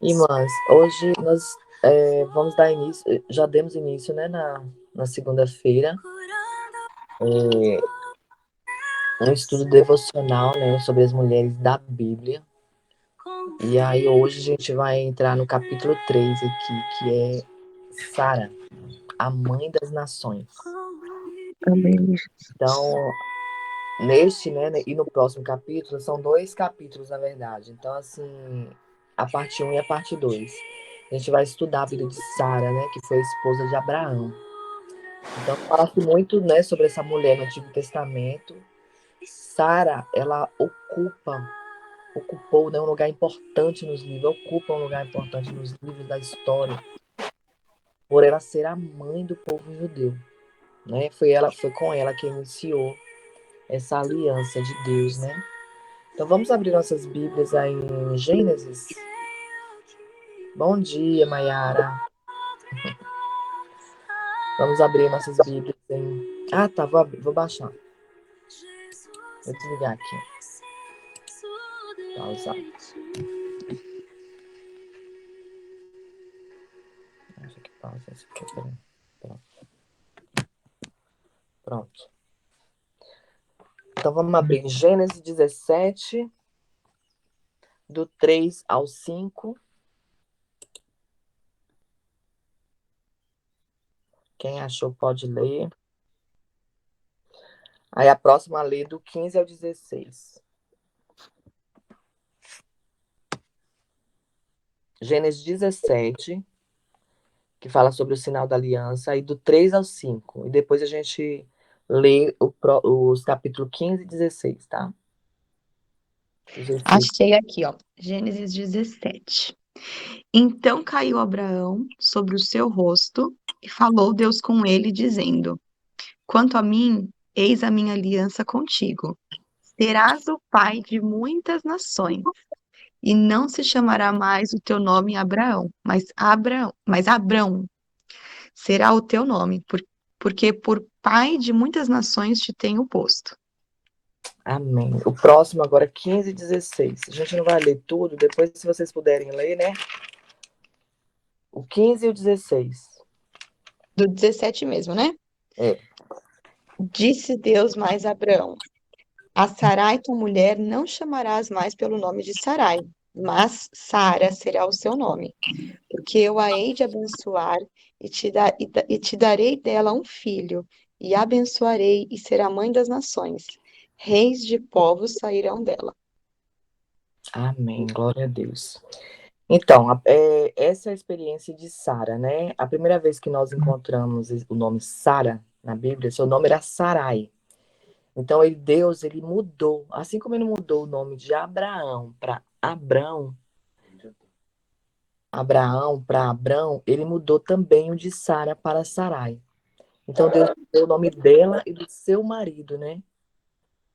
Irmãs, hoje nós vamos dar início, já demos início, né, na segunda-feira, um estudo devocional, né, sobre as mulheres da Bíblia. E aí hoje a gente vai entrar no capítulo 3 aqui, que é Sara, a mãe das nações. Amém. Então, neste, né, e no próximo capítulo, são 2 capítulos, na verdade. Então, assim, a parte 1 e a parte 2. A gente vai estudar a vida de Sara, né, que foi a esposa de Abraão. Então, fala-se muito, né, sobre essa mulher no Antigo Testamento. Sara, ela ocupou, né, um lugar importante nos livros, ocupa um lugar importante nos livros da história, por ela ser a mãe do povo judeu, né? Foi com ela que iniciou essa aliança de Deus, né? Então, vamos abrir nossas Bíblias aí em Gênesis. Bom dia, Mayara. Vamos abrir nossas Bíblias em... Ah, tá, vou baixar. Vou desligar aqui. Pausar. Acho que pausa isso aqui. Pronto. Pronto. Então vamos abrir Gênesis 17, do 3 ao 5. Quem achou pode ler. Aí a próxima lê do 15 ao 16. Gênesis 17, que fala sobre o sinal da aliança, aí do 3 ao 5. E depois a gente lê os capítulos 15 e 16, tá? Achei aqui, ó, Gênesis 17. Então caiu Abraão sobre o seu rosto e falou Deus com ele, dizendo: Quanto a mim, eis a minha aliança contigo. Serás o pai de muitas nações, e não se chamará mais o teu nome Abraão, mas Abrão será o teu nome, porque por pai de muitas nações te tenho posto. Amém. O próximo agora, 15 e 16. A gente não vai ler tudo, depois se vocês puderem ler, né? O 15 e o 16. Do 17 mesmo, né? É. Disse Deus mais a Abraão: A Sarai, tua mulher, não chamarás mais pelo nome de Sarai, mas Sara será o seu nome, porque eu a hei de abençoar e te darei dela um filho, e a abençoarei e será mãe das nações. Reis de povos sairão dela. Amém. Glória a Deus. Então, essa é a experiência de Sara, né? A primeira vez que nós encontramos o nome Sara na Bíblia, seu nome era Sarai. Então, Deus, ele mudou, assim como ele mudou o nome de Abraão para Abrão, ele mudou também o de Sara para Sarai. Então, Deus mudou o nome dela e do seu marido, né?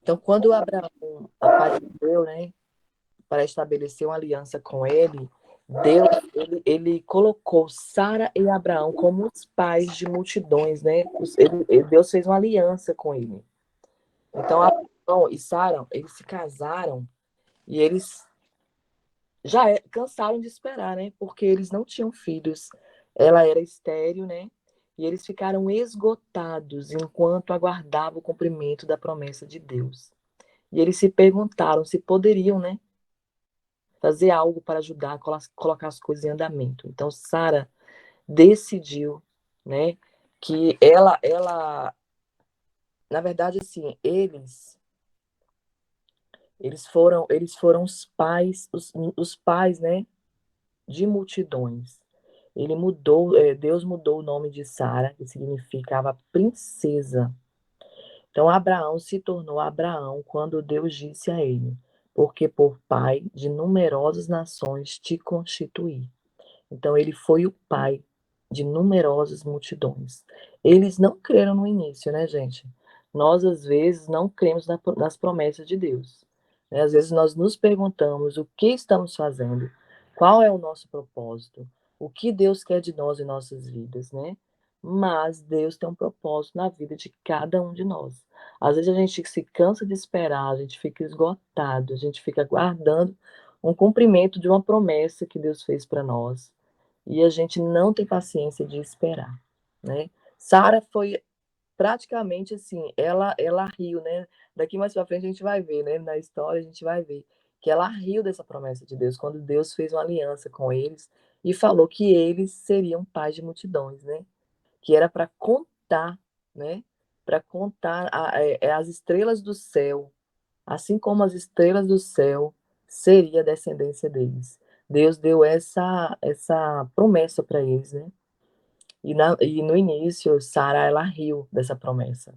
Então, quando Abraão apareceu, né, para estabelecer uma aliança com ele, Deus, ele colocou Sara e Abraão como os pais de multidões, né? Deus fez uma aliança com ele. Então, Abraão e Sara, eles se casaram e eles já cansaram de esperar, né? Porque eles não tinham filhos. Ela era estéril, né? E eles ficaram esgotados enquanto aguardavam o cumprimento da promessa de Deus. E eles se perguntaram se poderiam, né, fazer algo para ajudar a colocar as coisas em andamento. Então, Sara decidiu, né, que na verdade, assim, eles foram os pais, né, de multidões. Deus mudou o nome de Sara, que significava princesa. Então, Abraão se tornou Abraão quando Deus disse a ele: porque por pai de numerosas nações te constituí. Então, ele foi o pai de numerosas multidões. Eles não creram no início, né, gente? Nós, às vezes, não cremos nas promessas de Deus, né? Às vezes, nós nos perguntamos o que estamos fazendo, qual é o nosso propósito, o que Deus quer de nós em nossas vidas, né? Mas Deus tem um propósito na vida de cada um de nós. Às vezes, a gente se cansa de esperar, a gente fica esgotado, a gente fica aguardando um cumprimento de uma promessa que Deus fez para nós. E a gente não tem paciência de esperar, né? Sara foi praticamente assim, ela riu, né? Daqui mais para frente a gente vai ver, né? Na história a gente vai ver que ela riu dessa promessa de Deus quando Deus fez uma aliança com eles e falou que eles seriam pais de multidões, né? Que era para contar, né? Para contar as estrelas do céu, assim como as estrelas do céu seria a descendência deles. Deus deu essa promessa para eles, né? E no início, Sara, ela riu dessa promessa.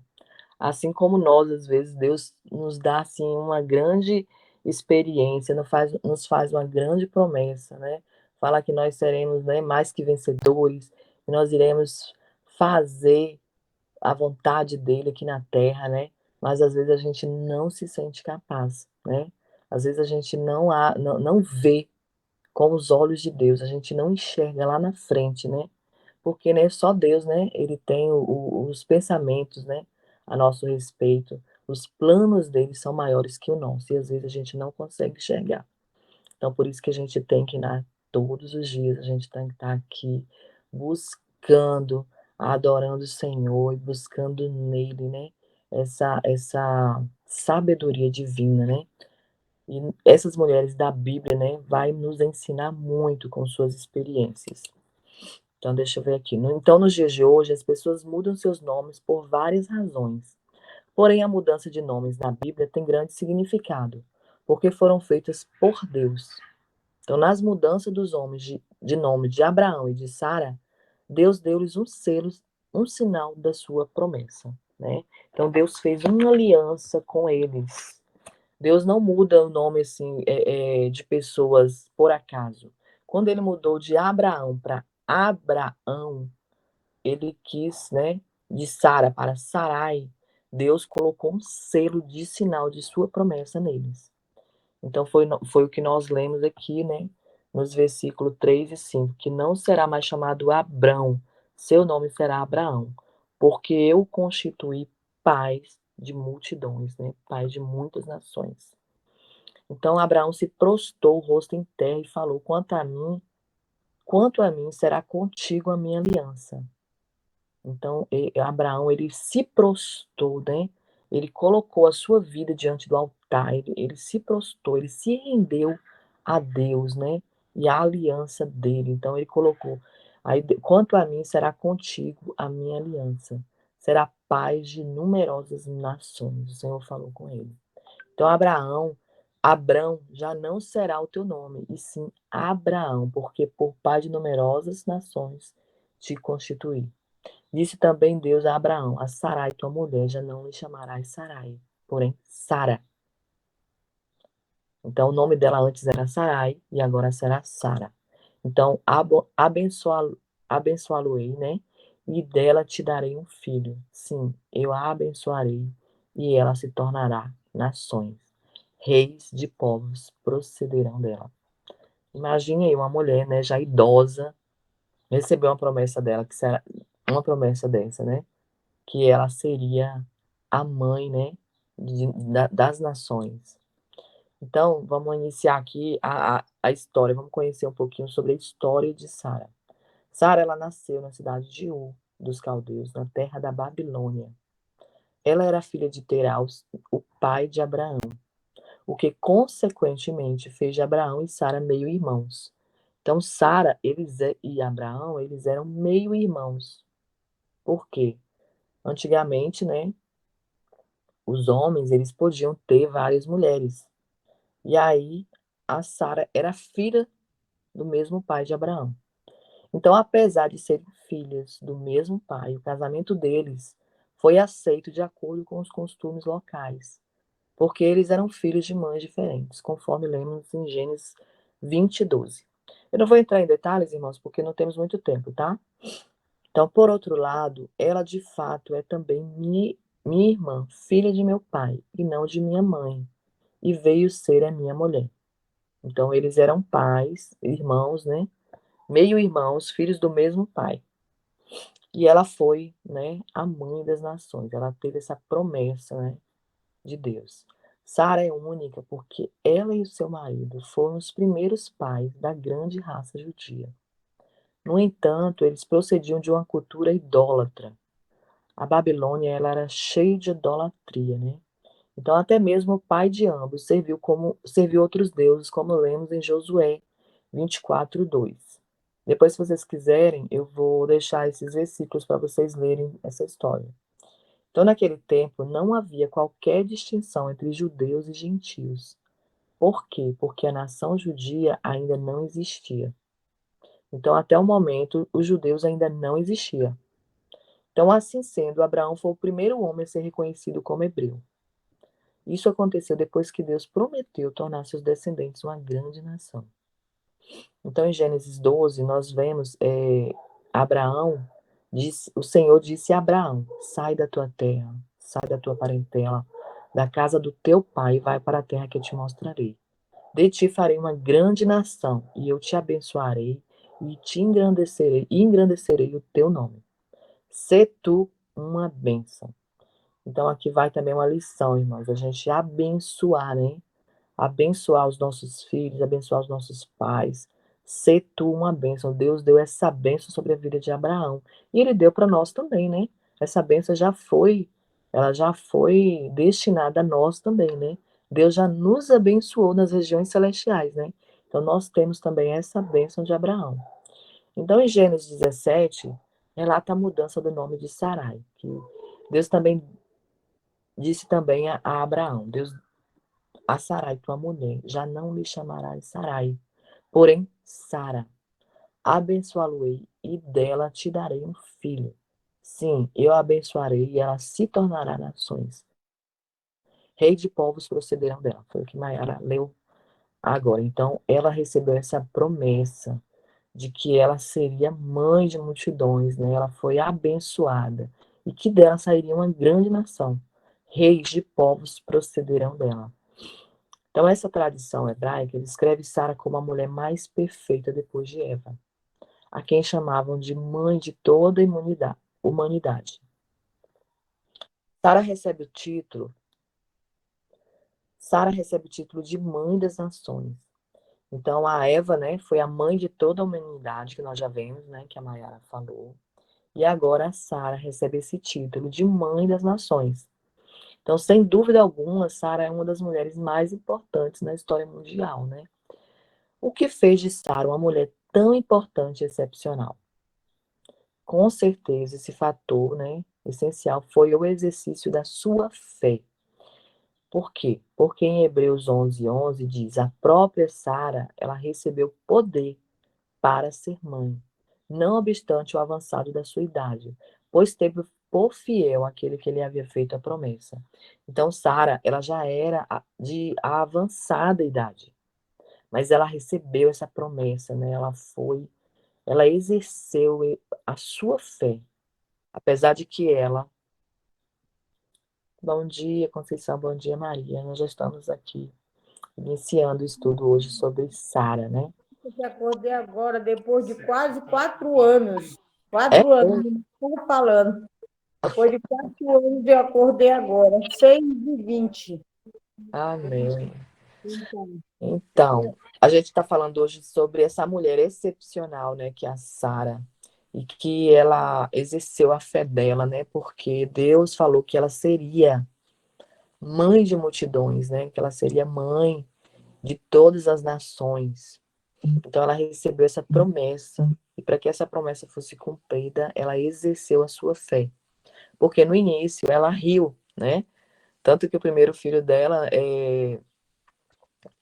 Assim como nós, às vezes, Deus nos dá, assim, uma grande experiência, nos faz uma grande promessa, né? Fala que nós seremos, né, mais que vencedores, que nós iremos fazer a vontade dele aqui na terra, né? Mas às vezes a gente não se sente capaz, né? Às vezes a gente não vê com os olhos de Deus, a gente não enxerga lá na frente, né? Porque, né, só Deus, né, ele tem os pensamentos, né, a nosso respeito. Os planos dele são maiores que o nosso, e às vezes a gente não consegue enxergar. Então, por isso que a gente tem que, né, todos os dias, a gente tem que estar aqui buscando, adorando o Senhor e buscando nele, né, essa sabedoria divina, né? E essas mulheres da Bíblia, né, vai nos ensinar muito com suas experiências. Então, deixa eu ver aqui. Então, nos dias de hoje, as pessoas mudam seus nomes por várias razões. Porém, a mudança de nomes na Bíblia tem grande significado, porque foram feitas por Deus. Então, nas mudanças dos homens de nome de Abraão e de Sara, Deus deu-lhes um selo, um sinal da sua promessa, né? Então, Deus fez uma aliança com eles. Deus não muda o nome assim de pessoas por acaso. Quando ele mudou de Abraão para Abraão, ele quis, né, de Sara para Sarai, Deus colocou um selo de sinal de sua promessa neles. Então foi o que nós lemos aqui, né, nos versículos 3 e 5, que não será mais chamado Abrão, seu nome será Abraão, porque eu constituí pai de multidões, né, pai de muitas nações. Então Abraão se prostrou o rosto em terra e falou: quanto a mim será contigo a minha aliança. Então Abraão ele se prostrou, né? Ele colocou a sua vida diante do altar, ele se prostrou, ele se rendeu a Deus, né? E a aliança dele. Então ele colocou: aí, quanto a mim será contigo a minha aliança, será paz de numerosas nações. O Senhor falou com ele. Então, Abrão já não será o teu nome, e sim Abraão, porque por pai de numerosas nações te constituí. Disse também Deus a Abraão: a Sarai, tua mulher, já não lhe chamarás Sarai, porém Sara. Então, o nome dela antes era Sarai e agora será Sara. Então, abençoá-lo-ei, né? E dela te darei um filho. Sim, eu a abençoarei e ela se tornará nações. Reis de povos procederão dela. Imagine aí uma mulher, né, já idosa, recebeu uma promessa dela, que será uma promessa dessa, né? Que ela seria a mãe, né, das nações. Então, vamos iniciar aqui a história, vamos conhecer um pouquinho sobre a história de Sara. Sara, ela nasceu na cidade de Ur, dos caldeus, na terra da Babilônia. Ela era filha de Teraus, o pai de Abraão, o que consequentemente fez de Abraão e Sara meio-irmãos. Então, Sara e Abraão, eles eram meio-irmãos. Por quê? Antigamente, né, os homens, eles podiam ter várias mulheres. E aí, a Sara era filha do mesmo pai de Abraão. Então, apesar de serem filhas do mesmo pai, o casamento deles foi aceito de acordo com os costumes locais, porque eles eram filhos de mães diferentes, conforme lemos em Gênesis 20:12. Eu não vou entrar em detalhes, irmãos, porque não temos muito tempo, tá? Então, por outro lado, ela de fato é também minha irmã, filha de meu pai, e não de minha mãe, e veio ser a minha mulher. Então, eles eram pais, irmãos, né? Meio-irmãos, filhos do mesmo pai. E ela foi, né, a mãe das nações. Ela teve essa promessa, né, de Deus. Sara é única porque ela e o seu marido foram os primeiros pais da grande raça judia. No entanto, eles procediam de uma cultura idólatra. A Babilônia, ela era cheia de idolatria, né? Então, até mesmo o pai de ambos serviu outros deuses, como lemos em Josué 24:2. Depois, se vocês quiserem, eu vou deixar esses versículos para vocês lerem essa história. Então, naquele tempo, não havia qualquer distinção entre judeus e gentios. Por quê? Porque a nação judia ainda não existia. Então, até o momento, os judeus ainda não existiam. Então, assim sendo, Abraão foi o primeiro homem a ser reconhecido como hebreu. Isso aconteceu depois que Deus prometeu tornar seus descendentes uma grande nação. Então, em Gênesis 12, nós vemos Abraão, o Senhor disse a Abraão: sai da tua terra, sai da tua parentela, da casa do teu pai e vai para a terra que eu te mostrarei. De ti farei uma grande nação, e eu te abençoarei e engrandecerei o teu nome. Sê tu uma bênção. Então, aqui vai também uma lição, irmãos, a gente abençoar, né? Abençoar os nossos filhos, abençoar os nossos pais. Ser tu uma bênção. Deus deu essa bênção sobre a vida de Abraão. E ele deu para nós também, né? Essa bênção ela já foi destinada a nós também, né? Deus já nos abençoou nas regiões celestiais, né? Então nós temos também essa bênção de Abraão. Então em Gênesis 17, relata a mudança do nome de Sarai, que Deus também disse também a Abraão, Deus a Sarai, tua mulher, já não lhe chamarás Sarai, porém Sara. Abençoá-lo-ei e dela te darei um filho. Sim, eu a abençoarei e ela se tornará nações. Rei de povos procederão dela. Foi o que Maiara leu agora. Então, ela recebeu essa promessa de que ela seria mãe de multidões, né? Ela foi abençoada e que dela sairia uma grande nação. Reis de povos procederão dela. Então, essa tradição hebraica descreve Sara como a mulher mais perfeita depois de Eva, a quem chamavam de mãe de toda a humanidade. Sara recebe o título, Sara recebe o título de mãe das nações. Então, a Eva, né, foi a mãe de toda a humanidade, que nós já vemos, né, que a Mayara falou. E agora a Sara recebe esse título de mãe das nações. Então, sem dúvida alguma, Sara é uma das mulheres mais importantes na história mundial, né? O que fez de Sara uma mulher tão importante e excepcional? Com certeza, esse fator, né, essencial foi o exercício da sua fé. Por quê? Porque em Hebreus 11:11 diz: a própria Sara, ela recebeu poder para ser mãe, não obstante o avançado da sua idade, pois teve por fiel aquele que lhe havia feito a promessa. Então, Sara, ela já era de avançada idade, mas ela recebeu essa promessa, né? Ela exerceu a sua fé, apesar de que ela. Bom dia, Conceição, bom dia, Maria. Nós já estamos aqui iniciando o estudo hoje sobre Sara, né? Eu acordei agora, depois de quase 4 anos. É, 4 anos, não estou falando. Depois de 4 anos, eu acordei agora, 6h20. amém. Então, Então, a gente está falando hoje sobre essa mulher excepcional, né, que é a Sara, e que ela exerceu a fé dela, né, porque Deus falou que ela seria mãe de multidões, né, que ela seria mãe de todas as nações. Então, ela recebeu essa promessa, e para que essa promessa fosse cumprida, ela exerceu a sua fé. Porque no início ela riu, né? Tanto que o primeiro filho dela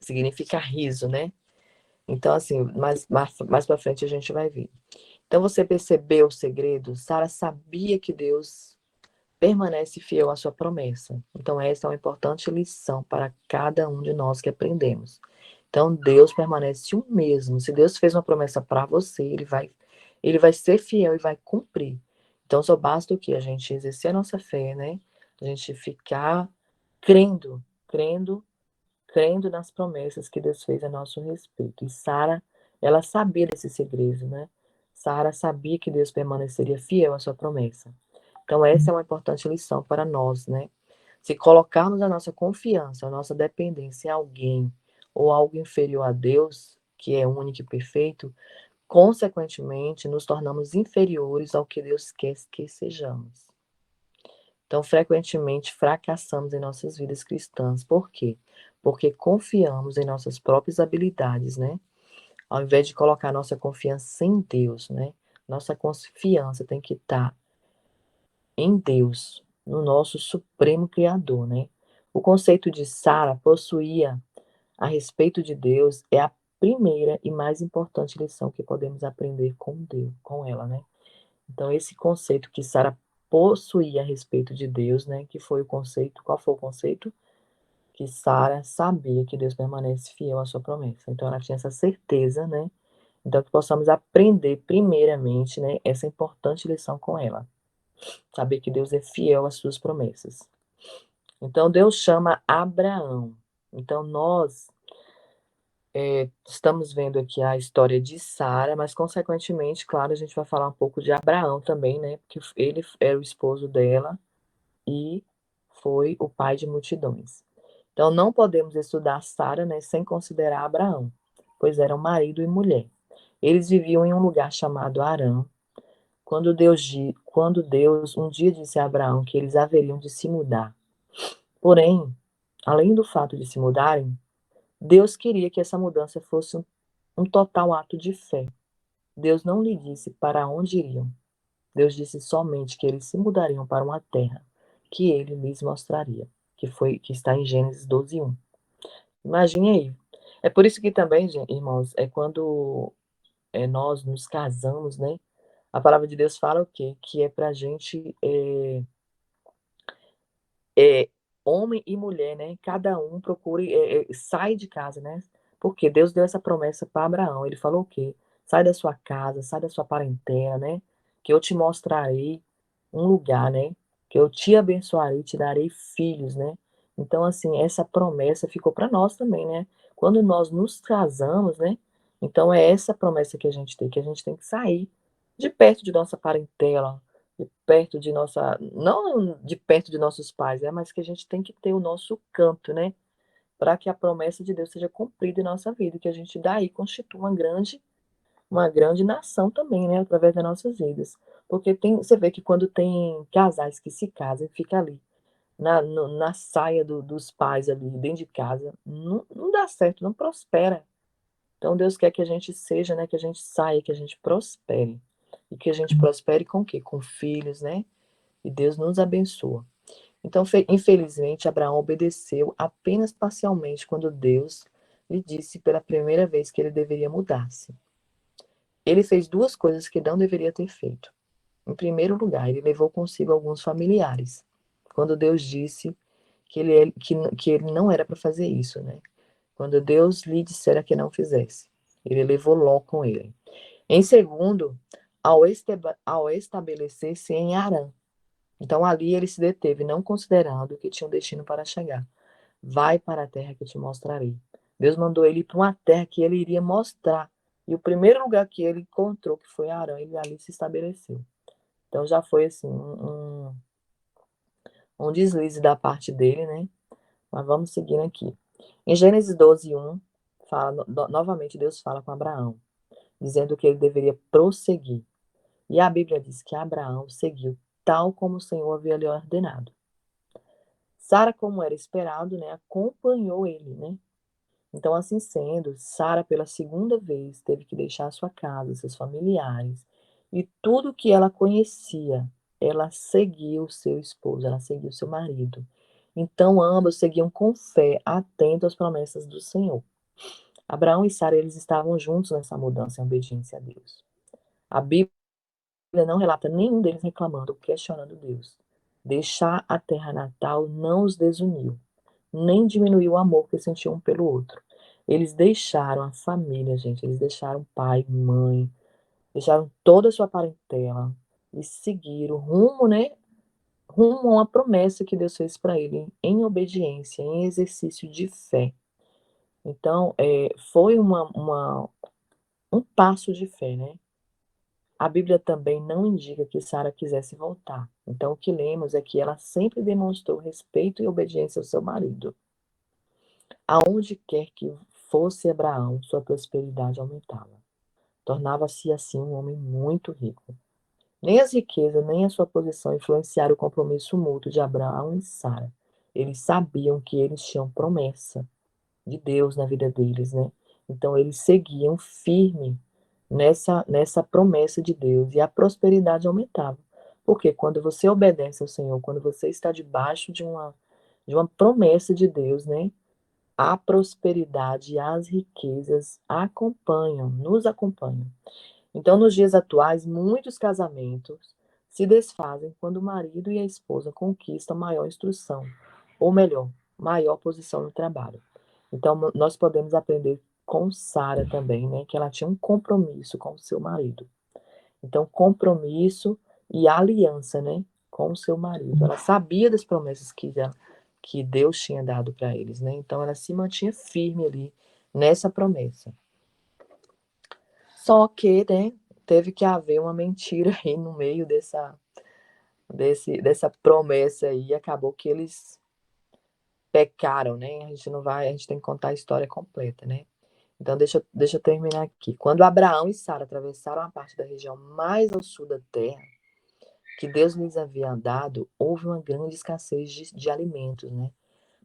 significa riso, né? Então, assim, mais para frente a gente vai ver. Então, você percebeu o segredo? Sara sabia que Deus permanece fiel à sua promessa. Então, essa é uma importante lição para cada um de nós que aprendemos. Então, Deus permanece o mesmo. Se Deus fez uma promessa para você, ele vai ser fiel e vai cumprir. Então, só basta o quê? A gente exercer a nossa fé, né? A gente ficar crendo, crendo crendo nas promessas que Deus fez a nosso respeito. E Sara, ela sabia desse segredo, né? Sara sabia que Deus permaneceria fiel à sua promessa. Então, essa é uma importante lição para nós, né? Se colocarmos a nossa confiança, a nossa dependência em alguém ou algo inferior a Deus, que é único e perfeito, consequentemente nos tornamos inferiores ao que Deus quer que sejamos. Então, frequentemente fracassamos em nossas vidas cristãs. Por quê? Porque confiamos em nossas próprias habilidades, né? Ao invés de colocar nossa confiança em Deus, né? Nossa confiança tem que estar em Deus, no nosso Supremo Criador, né? O conceito de Sara possuía a respeito de Deus é a primeira e mais importante lição que podemos aprender com Deus, com ela, né? Então, esse conceito que Sara possuía a respeito de Deus, né? Que foi o conceito, qual foi o conceito? Que Sara sabia que Deus permanece fiel à sua promessa. Então, ela tinha essa certeza, né? Então, que possamos aprender primeiramente, né? Essa importante lição com ela. Saber que Deus é fiel às suas promessas. Então, Deus chama Abraão. Então, nós estamos vendo aqui a história de Sara, mas, consequentemente, claro, a gente vai falar um pouco de Abraão também, né? Porque ele era o esposo dela e foi o pai de multidões. Então, não podemos estudar Sara, né, sem considerar Abraão, pois eram marido e mulher. Eles viviam em um lugar chamado Harã. Quando Deus um dia disse a Abraão que eles haveriam de se mudar. Porém, além do fato de se mudarem, Deus queria que essa mudança fosse um total ato de fé. Deus não lhe disse para onde iriam. Deus disse somente que eles se mudariam para uma terra que ele lhes mostraria, que está em Gênesis 12:1. Imagine aí. É por isso que também, irmãos, quando nós nos casamos, né? A palavra de Deus fala o quê? Que é para a gente é, homem e mulher, né? Cada um procure, sai de casa, né? Porque Deus deu essa promessa para Abraão. Ele falou o quê? Sai da sua casa, sai da sua parentela, né? Que eu te mostrarei um lugar, né? Que eu te abençoarei, te darei filhos, né? Então, assim, essa promessa ficou para nós também, né? Quando nós nos casamos, né? Então, é essa promessa que a gente tem que sair de perto de nossa parentela, de perto de nossa, não de perto de nossos pais, mas que a gente tem que ter o nosso canto, né? Para que a promessa de Deus seja cumprida em nossa vida, que a gente daí constitua uma grande nação também, né? Através das nossas vidas. Porque você vê que quando tem casais que se casam, fica ali, na saia dos pais ali, dentro de casa, não dá certo, não prospera. Então Deus quer que a gente seja, né? Que a gente saia, que a gente prospere. E que a gente prospere com o quê? Com filhos, né? E Deus nos abençoa. Então, infelizmente, Abraão obedeceu apenas parcialmente quando Deus lhe disse pela primeira vez que ele deveria mudar-se. Ele fez duas coisas que não deveria ter feito. Em primeiro lugar, ele levou consigo alguns familiares, quando Deus disse que ele não era para fazer isso, né? Quando Deus lhe dissera que não fizesse. Ele levou Ló com ele. Em segundo, ao estabelecer-se em Harã. Então ali ele se deteve, não considerando que tinha um destino para chegar. Vai para a terra que eu te mostrarei. Deus mandou ele ir para uma terra que ele iria mostrar. E o primeiro lugar que ele encontrou, que foi Harã, ele ali se estabeleceu. Então já foi assim, um deslize da parte dele, né? Mas vamos seguindo aqui. Em Gênesis 12:1, novamente Deus fala com Abraão, dizendo que ele deveria prosseguir. E a Bíblia diz que Abraão seguiu tal como o Senhor havia lhe ordenado. Sara, como era esperado, né, acompanhou ele, né? Então, assim sendo, Sara, pela segunda vez, teve que deixar sua casa, seus familiares e tudo que ela conhecia. Ela seguiu seu esposo, ela seguiu seu marido. Então, ambos seguiam com fé, atentos às promessas do Senhor. Abraão e Sara, eles estavam juntos nessa mudança em obediência a Deus. A Bíblia não relata nenhum deles reclamando ou questionando Deus. Deixar a terra natal não os desuniu, nem diminuiu o amor que sentiam um pelo outro. Eles deixaram a família, gente, eles deixaram pai, mãe, deixaram toda a sua parentela e seguiram rumo, né? Rumo a uma promessa que Deus fez para ele em obediência, em exercício de fé. Então, foi um passo de fé, né? A Bíblia também não indica que Sara quisesse voltar. Então, o que lemos é que ela sempre demonstrou respeito e obediência ao seu marido. Aonde quer que fosse Abraão, sua prosperidade aumentava. Tornava-se assim um homem muito rico. Nem as riquezas, nem a sua posição influenciaram o compromisso mútuo de Abraão e Sara. Eles sabiam que eles tinham promessa de Deus na vida deles, né? Então eles seguiam firme nessa promessa de Deus e a prosperidade aumentava. Porque quando você obedece ao Senhor, quando você está debaixo de uma promessa de Deus, né? A prosperidade e as riquezas nos acompanham. Então, nos dias atuais, muitos casamentos se desfazem quando o marido e a esposa conquistam maior instrução, ou melhor, maior posição no trabalho. Então, nós podemos aprender com Sara também, né, que ela tinha um compromisso com o seu marido. Então, compromisso e aliança, né, com o seu marido. Ela sabia das promessas que Deus tinha dado para eles, né? Então, ela se mantinha firme ali nessa promessa. Só que, né, teve que haver uma mentira aí no meio dessa promessa aí. Acabou que eles pecaram, né? A gente tem que contar a história completa, né? Então, deixa eu terminar aqui. Quando Abraão e Sara atravessaram a parte da região mais ao sul da terra, que Deus lhes havia dado, houve uma grande escassez de alimentos, né?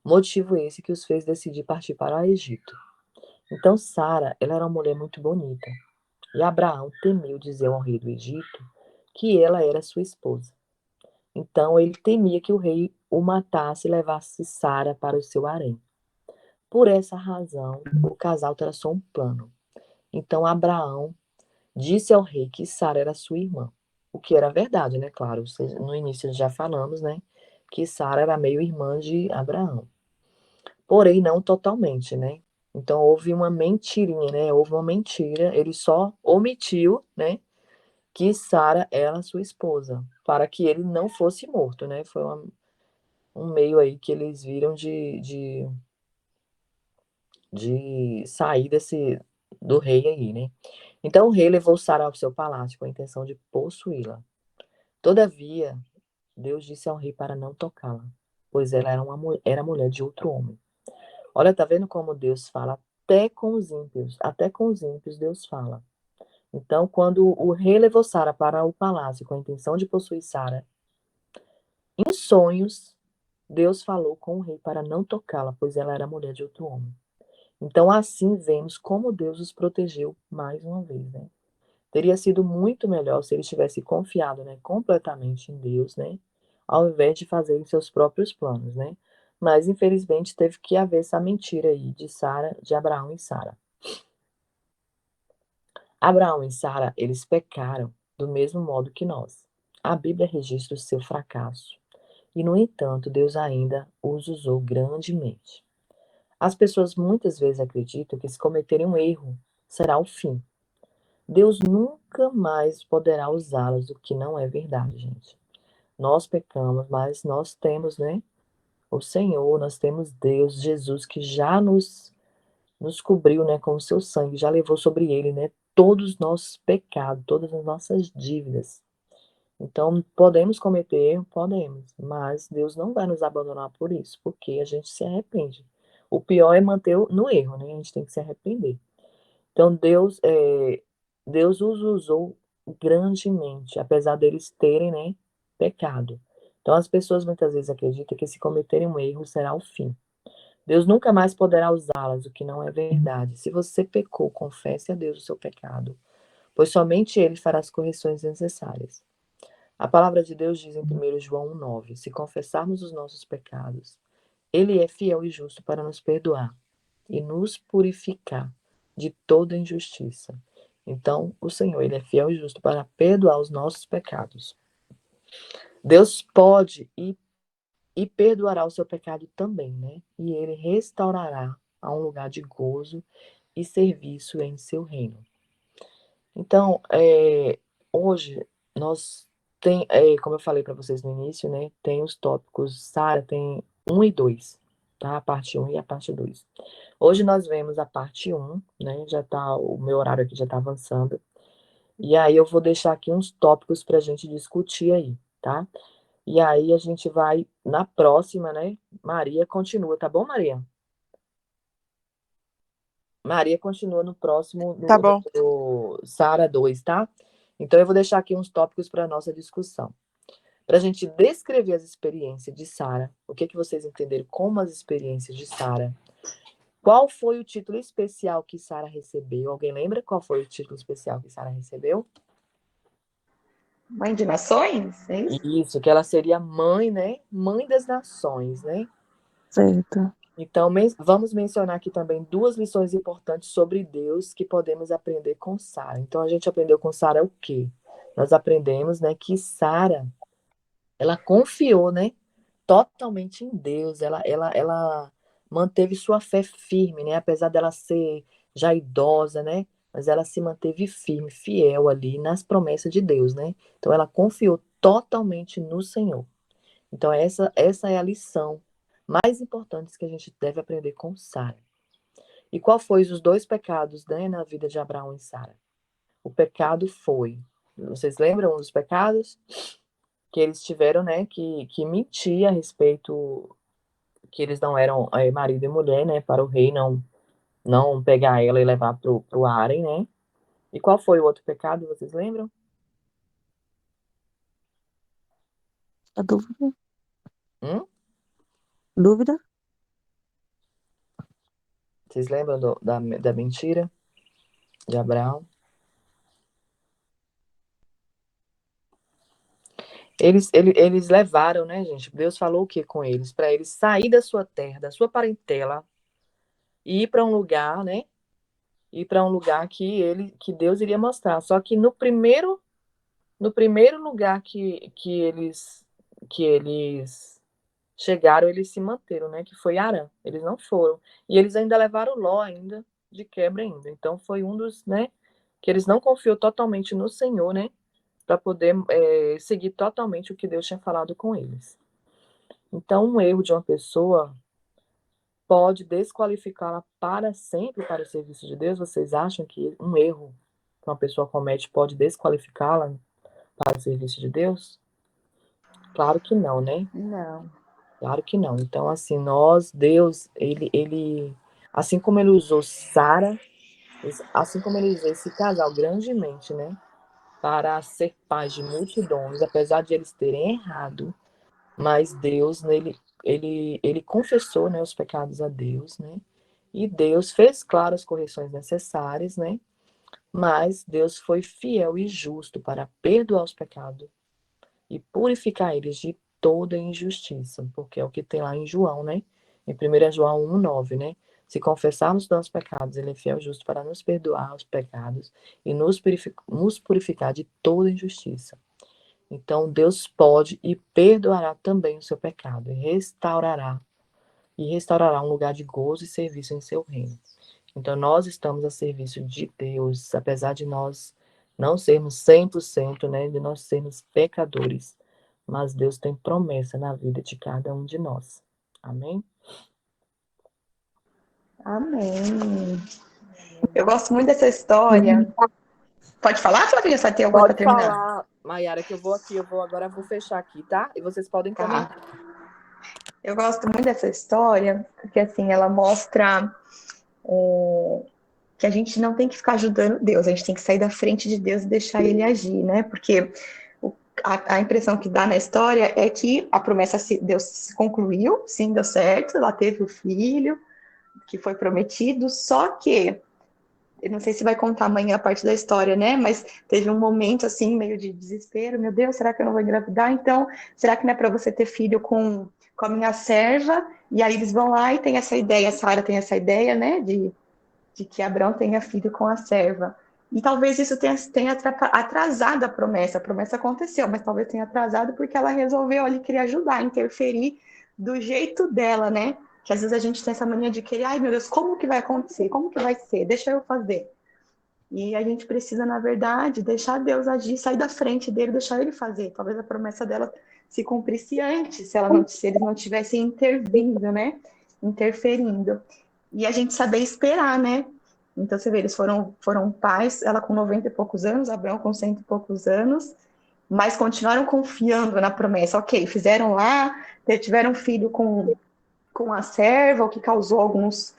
Motivo esse que os fez decidir partir para o Egito. Então, Sara, ela era uma mulher muito bonita. E Abraão temeu dizer ao rei do Egito que ela era sua esposa. Então, ele temia que o rei o matasse e levasse Sara para o seu harém. Por essa razão, o casal traçou um plano. Então, Abraão disse ao rei que Sara era sua irmã. O que era verdade, né? Claro, no início já falamos, né? Que Sara era meio irmã de Abraão. Porém, não totalmente, né? Então, houve uma mentirinha, né? Houve uma mentira. Ele só omitiu, né? Que Sara era sua esposa, para que ele não fosse morto, né? Foi um meio aí que eles viram de sair do rei aí, né? Então, o rei levou Sara ao seu palácio com a intenção de possuí-la. Todavia, Deus disse ao rei para não tocá-la, pois ela era mulher de outro homem. Olha, tá vendo como Deus fala até com os ímpios Deus fala. Então, quando o rei levou Sara para o palácio com a intenção de possuir Sara, em sonhos, Deus falou com o rei para não tocá-la, pois ela era mulher de outro homem. Então, assim vemos como Deus os protegeu mais uma vez, né? Teria sido muito melhor se eles tivessem confiado, né, completamente em Deus, né, ao invés de fazerem seus próprios planos, né? Mas infelizmente teve que haver essa mentira aí de Abraão e Sara. Abraão e Sara, eles pecaram do mesmo modo que nós. A Bíblia registra o seu fracasso. E, no entanto, Deus ainda os usou grandemente. As pessoas muitas vezes acreditam que se cometerem um erro, será o fim. Deus nunca mais poderá usá-las, o que não é verdade, gente. Nós pecamos, mas nós temos, né, o Senhor, nós temos Deus, Jesus, que já nos cobriu, né, com o seu sangue, já levou sobre ele, né, todos os nossos pecados, todas as nossas dívidas. Então, podemos cometer erro? Podemos, mas Deus não vai nos abandonar por isso, porque a gente se arrepende. O pior é manter no erro, né? A gente tem que se arrepender. Então, Deus os usou grandemente, apesar deles terem, né, pecado. Então, as pessoas muitas vezes acreditam que se cometerem um erro será o fim. Deus nunca mais poderá usá-las, o que não é verdade. Se você pecou, confesse a Deus o seu pecado, pois somente Ele fará as correções necessárias. A palavra de Deus diz em 1 João 1,9: se confessarmos os nossos pecados, Ele é fiel e justo para nos perdoar e nos purificar de toda injustiça. Então, o Senhor, Ele é fiel e justo para perdoar os nossos pecados. Deus pode e perdoará o seu pecado também, né? E Ele restaurará a um lugar de gozo e serviço em seu reino. Então, hoje, nós como eu falei para vocês no início, né? Tem os tópicos, Sara tem 1 e 2, tá? A parte 1 e a parte 2. Hoje nós vemos a parte 1, né? O meu horário aqui já está avançando. E aí eu vou deixar aqui uns tópicos para a gente discutir aí, tá? E aí a gente vai na próxima, né? Maria continua, tá bom, Maria? Maria continua no próximo, Tá bom. no Sara 2, tá? Então eu vou deixar aqui uns tópicos para nossa discussão. Para a gente descrever as experiências de Sara, o que vocês entenderam como as experiências de Sara? Qual foi o título especial que Sara recebeu? Alguém lembra qual foi o título especial que Sara recebeu? Mãe de nações? É isso? Isso, que ela seria mãe, né? Mãe das nações, né? Certo. Então, vamos mencionar aqui também duas lições importantes sobre Deus que podemos aprender com Sara. Então, a gente aprendeu com Sara o quê? Nós aprendemos, né, que Sara, ela confiou, né, totalmente em Deus. Ela manteve sua fé firme, né, apesar dela ser já idosa, né, mas ela se manteve firme, fiel ali nas promessas de Deus, né. Então, ela confiou totalmente no Senhor. Então, essa é a lição mais importante que a gente deve aprender com Sara. E qual foi os dois pecados, né, na vida de Abraão e Sara? O pecado foi, vocês lembram dos pecados? Que eles tiveram, né, que mentir a respeito que eles não eram marido e mulher, né, para o rei não pegar ela e levar pro harém, né? E qual foi o outro pecado, vocês lembram? A dúvida? Hum? Dúvida? Vocês lembram da mentira de Abraão? Eles levaram, né, gente? Deus falou o que com eles? Para eles sair da sua terra, da sua parentela, e ir para um lugar, né? Ir para um lugar que Deus iria mostrar. Só que no primeiro lugar que eles chegaram, eles se manteram, né? Que foi Arã. Eles não foram. E eles ainda levaram Ló ainda, de quebra ainda. Então foi um dos, né? Que eles não confiou totalmente no Senhor, né? Para poder seguir totalmente o que Deus tinha falado com eles. Então, um erro de uma pessoa pode desqualificá-la para sempre para o serviço de Deus? Vocês acham que um erro que uma pessoa comete pode desqualificá-la para o serviço de Deus? Claro que não, né? Não. Claro que não. Então, assim, Deus, assim como ele usou Sara, assim como ele usou esse casal grandemente, né? Para ser pais de multidões, apesar de eles terem errado, mas Deus, ele confessou, né, os pecados a Deus, né? E Deus fez, claro, as correções necessárias, né? Mas Deus foi fiel e justo para perdoar os pecados e purificar eles de toda injustiça, porque é o que tem lá em João, né? Em 1 João 1,9, né? Se confessarmos os nossos pecados, ele é fiel e justo para nos perdoar os pecados e nos purificar de toda injustiça. Então, Deus pode e perdoará também o seu pecado e restaurará um lugar de gozo e serviço em seu reino. Então, nós estamos a serviço de Deus, apesar de nós não sermos 100%, né, de nós sermos pecadores, mas Deus tem promessa na vida de cada um de nós. Amém? Amém. Eu gosto muito dessa história. Pode falar, Flavinha? Só tem alguma para Pode terminar? falar, Mayara, que eu vou aqui, agora vou fechar aqui, tá? E vocês podem comentar. Tá. Eu gosto muito dessa história, porque assim, ela mostra que a gente não tem que ficar ajudando Deus, a gente tem que sair da frente de Deus e deixar ele agir, né? Porque a impressão que dá na história é que a promessa Deus se concluiu, sim, deu certo, ela teve o filho que foi prometido, só que eu não sei se vai contar amanhã a parte da história, né? Mas teve um momento assim, meio de desespero. Meu Deus, será que eu não vou engravidar? Então, será que não é para você ter filho com a minha serva? E aí eles vão lá e tem essa ideia, a Sara tem essa ideia, né? De que Abraão tenha filho com a serva. E talvez isso tenha atrasado a promessa aconteceu, mas talvez tenha atrasado porque ela resolveu ali querer ajudar, interferir do jeito dela, né? Que às vezes a gente tem essa mania de querer, ai meu Deus, como que vai acontecer? Como que vai ser? Deixa eu fazer. E a gente precisa, na verdade, deixar Deus agir, sair da frente dele, deixar ele fazer. Talvez a promessa dela se cumprisse antes, se eles não tivessem intervindo, né? Interferindo. E a gente saber esperar, né? Então, você vê, eles foram pais, ela com 90 e poucos anos, Abraão com 100 e poucos anos, mas continuaram confiando na promessa. Ok, fizeram lá, tiveram um filho com a serva, o que causou alguns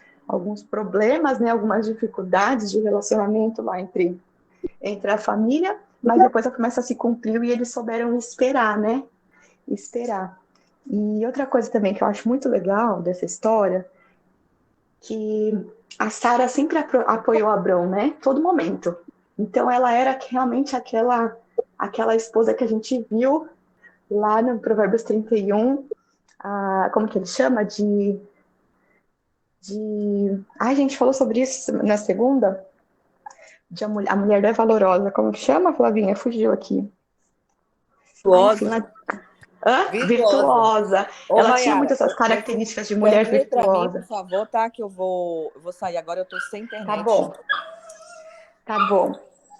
problemas, né, algumas dificuldades de relacionamento lá entre a família, mas depois a promessa se cumpriu e eles souberam esperar, né? Esperar. E outra coisa também que eu acho muito legal dessa história, que a Sara sempre apoiou Abrão, né? Todo momento. Então ela era realmente aquela esposa que a gente viu lá no Provérbios 31, como que ele chama? Ai, a gente falou sobre isso na segunda, a mulher não é valorosa. Como que chama, Flavinha? Fugiu aqui. Enfim, Virtuosa. Virtuosa. virtuosa. Ô, Ela tinha Mayara, muitas essas características de mulher termine para mim, por virtuosa. favor, tá? Que eu vou sair agora, eu tô sem Tá internet. bom, tá bom.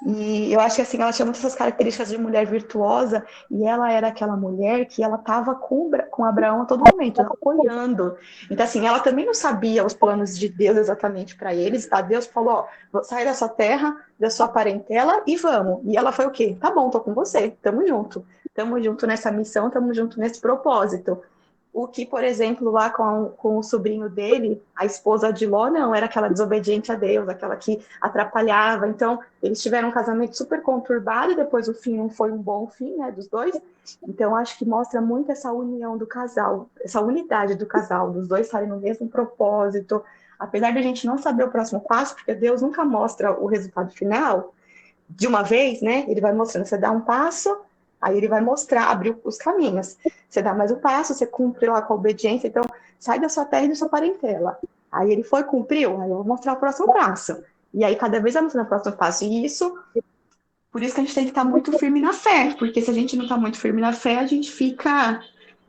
E eu acho que assim, ela tinha muitas essas características de mulher virtuosa, e ela era aquela mulher que ela estava com Abraão a todo momento, apoiando. Então, assim, ela também não sabia os planos de Deus exatamente para eles, tá? Deus falou, ó, sai da sua terra, da sua parentela e vamos. E ela foi o quê? Tá bom, tô com você, tamo junto. Tamo junto nessa missão, tamo junto nesse propósito. O que, por exemplo, lá com o sobrinho dele, a esposa de Ló, não, era aquela desobediente a Deus, aquela que atrapalhava. Então, eles tiveram um casamento super conturbado, e depois o fim não foi um bom fim, né, dos dois. Então, acho que mostra muito essa união do casal, essa unidade do casal, dos dois estarem no mesmo propósito. Apesar de a gente não saber o próximo passo, porque Deus nunca mostra o resultado final de uma vez, né? Ele vai mostrando, você dá um passo, aí ele vai mostrar, abrir os caminhos. Você dá mais um passo, você cumpre lá com a obediência, então sai da sua terra e da sua parentela. Aí ele foi, cumpriu, aí eu vou mostrar o próximo passo. E aí cada vez vai mostrando o próximo passo. E isso, por isso que a gente tem que estar muito firme na fé, porque se a gente não está muito firme na fé, a gente fica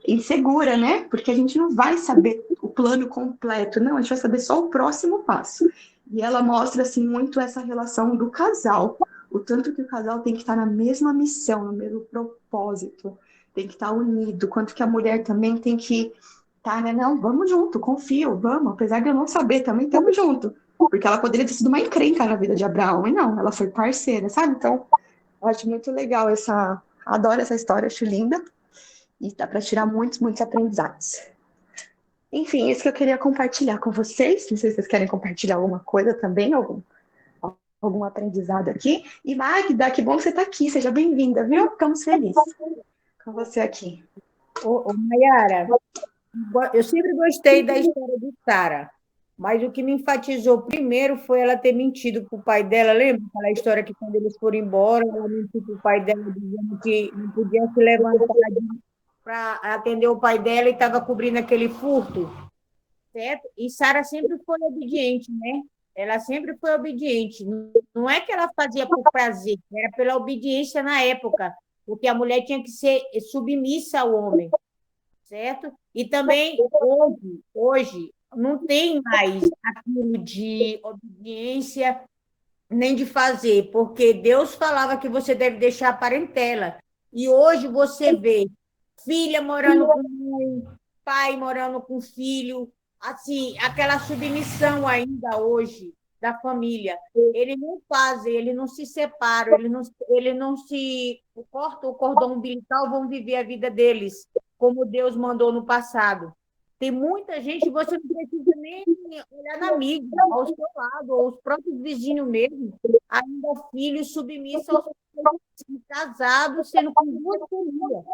insegura, né? Porque a gente não vai saber o plano completo, não, a gente vai saber só o próximo passo. E ela mostra, assim, muito essa relação do casal, o tanto que o casal tem que estar na mesma missão, no mesmo propósito, tem que estar unido, quanto que a mulher também tem que estar, né? Não, vamos junto, confio, vamos, apesar de eu não saber, também estamos junto. Porque ela poderia ter sido uma encrenca na vida de Abraão, e não, ela foi parceira, sabe? Então, eu acho muito legal adoro essa história, acho linda. E dá para tirar muitos, muitos aprendizados. Enfim, isso que eu queria compartilhar com vocês. Não sei se vocês querem compartilhar alguma coisa também, algum aprendizado aqui. E Magda, que bom que você está aqui. Seja bem-vinda, viu? Ficamos felizes com você aqui. Ô, Mayara, eu sempre gostei da história de Sara, mas o que me enfatizou primeiro foi ela ter mentido para o pai dela. Lembra aquela história que quando eles foram embora, ela mentiu para o pai dela dizendo que não podia se levantar para atender o pai dela e estava cobrindo aquele furto, certo? E Sara sempre foi obediente, né? Ela sempre foi obediente. Não é que ela fazia por prazer, era pela obediência na época, porque a mulher tinha que ser submissa ao homem, certo? E também hoje não tem mais aquilo de obediência nem de fazer, porque Deus falava que você deve deixar a parentela. E hoje você vê filha morando com mãe, pai morando com filho, assim, aquela submissão ainda hoje da família. Ele não faz, ele não se separa, ele não se corta o cordão umbilical, vão viver a vida deles, como Deus mandou no passado. Tem muita gente, você não precisa nem olhar na mídia, ao seu lado, ou os próprios vizinhos mesmo, ainda filhos submissos aos pais, casados, sendo com duas famílias.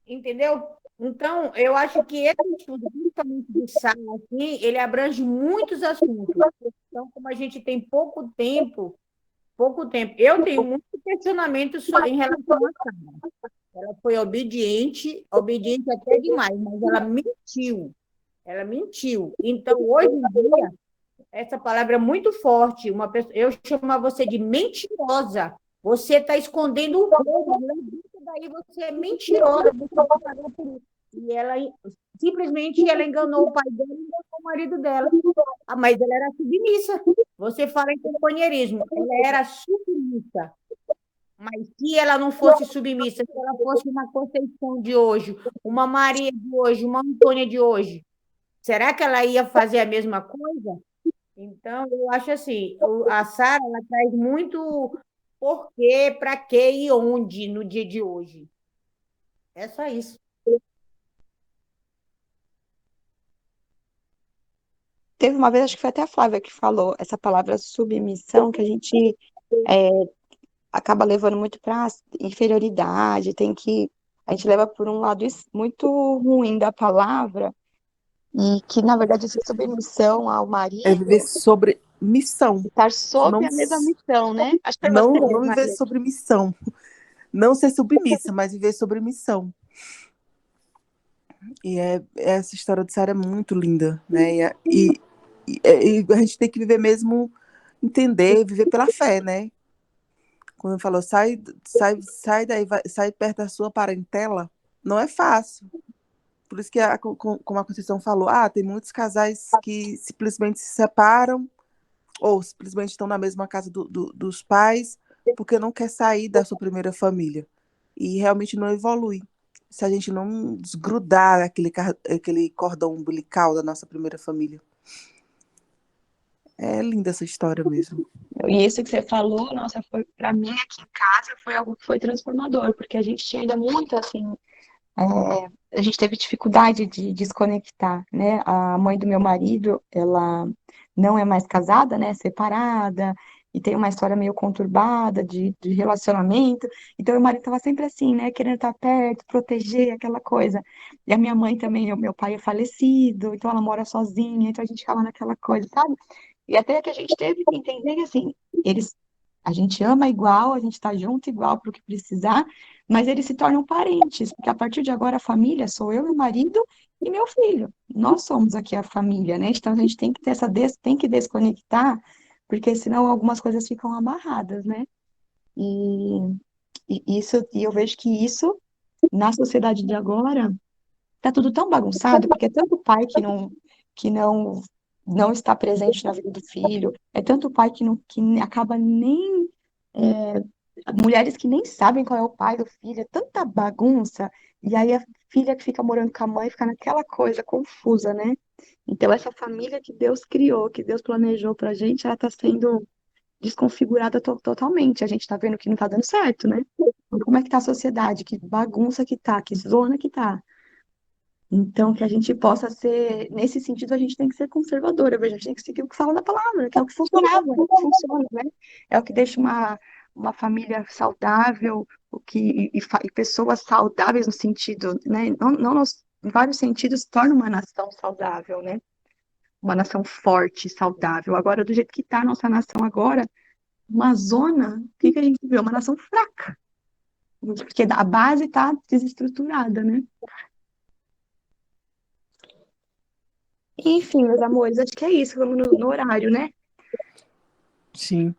Entendeu? Então, eu acho que esse estudo, principalmente do Sara, assim, ele abrange muitos assuntos. Então, como a gente tem pouco tempo, eu tenho muito questionamento em relação a Sara. Ela foi obediente, obediente até demais, mas ela mentiu. Ela mentiu. Então, hoje em dia, essa palavra é muito forte. Uma pessoa, eu chamo você de mentirosa. Você está escondendo o roubo. Daí você é mentirosa. Você tá pagando por isso. E ela simplesmente ela enganou o pai dela e enganou o marido dela. Mas ela era submissa. Você fala em companheirismo. Ela era submissa. Mas se ela não fosse submissa, se ela fosse uma Conceição de hoje, uma Maria de hoje, uma Antônia de hoje, será que ela ia fazer a mesma coisa? Então, eu acho assim, a Sara, ela traz muito porquê, para quê e onde no dia de hoje. É só isso. Teve uma vez, acho que foi até a Flávia que falou essa palavra submissão, que a gente é, acaba levando muito para inferioridade, a gente leva por um lado muito ruim da palavra, e que, na verdade, essa submissão ao É viver marido, sobre missão. estar sob Não, a mesma missão, né? Acho que foi não, você, não viver Maria. sobre missão. Não ser submissa, mas viver sobre missão. E essa história de Sara é muito linda, né? E a gente tem que viver mesmo, entender, viver pela fé, né? Quando falou, sai daí, sai perto da sua parentela, não é fácil. Por isso que, como a Conceição falou, tem muitos casais que simplesmente se separam ou simplesmente estão na mesma casa dos pais porque não quer sair da sua primeira família. E realmente não evolui. Se a gente não desgrudar aquele cordão umbilical da nossa primeira família. É linda essa história mesmo. E isso que você falou, nossa, foi para mim aqui em casa foi algo que foi transformador, porque a gente tinha ainda muito assim, a gente teve dificuldade de desconectar, né? A mãe do meu marido, ela não é mais casada, né? Separada, e tem uma história meio conturbada de relacionamento. Então, meu marido estava sempre assim, né? Querendo estar perto, proteger, aquela coisa. E a minha mãe também, o meu pai é falecido, então ela mora sozinha, então a gente ficava naquela coisa, sabe? E até que a gente teve que entender que, assim, a gente ama igual, a gente está junto igual para o que precisar, mas eles se tornam parentes, porque a partir de agora a família sou eu, meu marido e meu filho. Nós somos aqui a família, né? Então a gente tem que ter tem que desconectar, porque senão algumas coisas ficam amarradas, né? E, e eu vejo que isso, na sociedade de agora, tá tudo tão bagunçado, porque é tanto pai que não está presente na vida do filho, é tanto pai que acaba nem mulheres que nem sabem qual é o pai do filho, é tanta bagunça, e aí a filha que fica morando com a mãe fica naquela coisa confusa, né? Então, essa família que Deus criou, que Deus planejou pra gente, ela tá sendo desconfigurada totalmente. A gente tá vendo que não tá dando certo, né? Como é que tá a sociedade? Que bagunça que tá, que zona que tá. Então, que a gente possa ser, nesse sentido, a gente tem que ser conservadora, a gente tem que seguir o que fala na palavra, que é o que funcionava, é o que funciona, né? É o que deixa uma família saudável, e pessoas saudáveis no sentido, né? Não em vários sentidos, torna uma nação saudável, né? Uma nação forte, saudável. Agora, do jeito que está a nossa nação agora, uma zona, o que que a gente vê? Uma nação fraca, porque a base está desestruturada, né? Enfim, meus amores, acho que é isso. Vamos no horário, né? Sim.